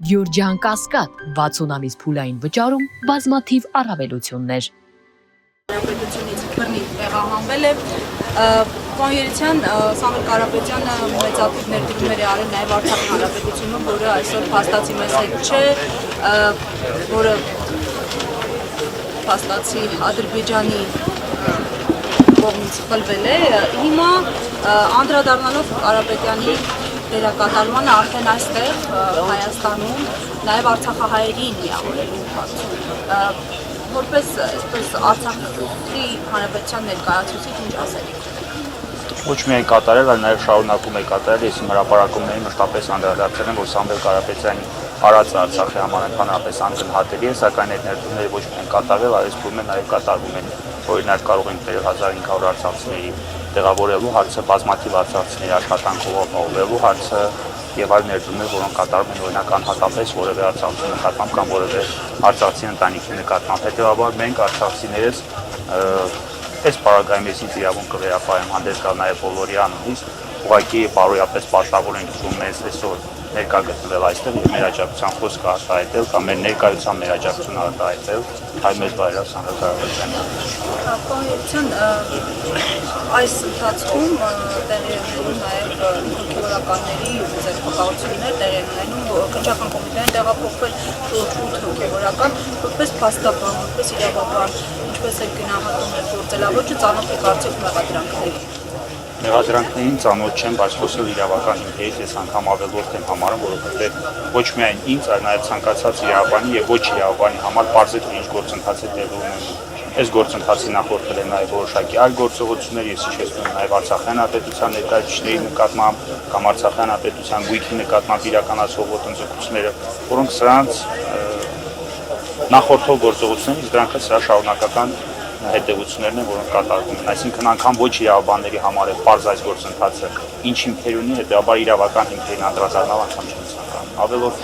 Գյուրջան Կասկադ 60 ամիս փուլային վճարում բազմաթիվ առավելություններ։ Հանրապետությունից բռնի տեղահանվել է Կոնյերցյան Սամվել Կարապետյանը մեծաթիվ ներդրումներ է արել նաև Արցախի հանրապետությունում, որը այսօր փաստացի մեզ հետ չէ, որը փաստացի Ադրբեջանի կողմից խլվել է։ Հիմա անդրադառնալով Կարապետյանի դերակատարմանը արդեն այստեղ Հայաստանում նաև արցախահայերին միավորելու հարցում որպես Արցախի հանրապետության ներկայացուցիչ ինչ ասելիք։ Ոչ միայն կատարել, այլ նաև շարունակում է կատարել։ Ես իմ հրապարակումներին մշտապես անդրադարձել եմ, որ Սամվել Կարապետյանի արածը Արցախի համար ընդհանրապես ակնհայտ է, սակայն այդ ներդրումները ոչ միայն կատարվել, այլ սպուրում են նաև կատարվում են։ Օրինակ կարող ենք 1500 արցախցիների տեղավորելու հարցը, բազմաթիվ արցախցիների աշխատանքով ապահովելու հարցը եւ այլ ներդրումներ, որոնք կատարվում են օրինակ անհատապես որևէ արցախցի նկատմամբ կամ որևէ արցախցի ընտանիքի նկատմամբ։ Հետեւաբար մենք արցախցիներս այս պարագայում ես ինձ իրավունք կվերապահեմ հանդես գալ նաև բոլորի անունից, ուղղակի բարոյապես պարտավոր ենք ուզում մեզ այսօր ներկա գտնվել այստեղ եւ մեր աջակցության խոսքը արտահայտել կամ մեր ներկայության մեր աջակցությունը արտահայտել հայ մեծ վայրահաս հանրապետությանը։ Կոնյերցյան այս ընթացքում տեղի ունենում նաև հոգեվորականների ձեռնարկություններ տեղի ունենում քննչական կոմիտեին տեղափոխվել 8 հոգեվորական որպես փաստաբան, որպես իրավաբան, ինչպես է գնահատում այդ գործելավոճը, ծանոթ եք արդյոք մեղադրանքների։ Մեղադրանքներին ծանոթ չեմ, բայց խոսել իրավական հիմքերից ես անգամ ավելորդ եմ համարում, որովհետև ոչ միայն ինձ, այլ նաև ցանկացած իրավաբանի եւ ոչ իրավաբանի համար բարձր ինչ գործընթաց է տեղի ունենում։ Այս գործընթացի նախորդել են նաև որոշակի այլ գործողություններ, ես հիշեցնում եմ նաև Արցախի հանրապետության ներկայացուցիչների նկատմամբ կամ Արցախի հանրապետության գույքի նկատմամբ իրականացվող ոտնձգությունները, որոնք սրանց նախորդող գործողություններից դրանք սրա շարունակական հետևություններն են, որոնք կատարվում են։ Այսինքն անգամ ոչ իրավաբանների համար է պարզ այս գործընթացը ինչ հիմքեր ունի, հետեւաբար իրավական հիմքերին անդրադառնալ անգամ չեմ ցանկանում։ Ավելորդ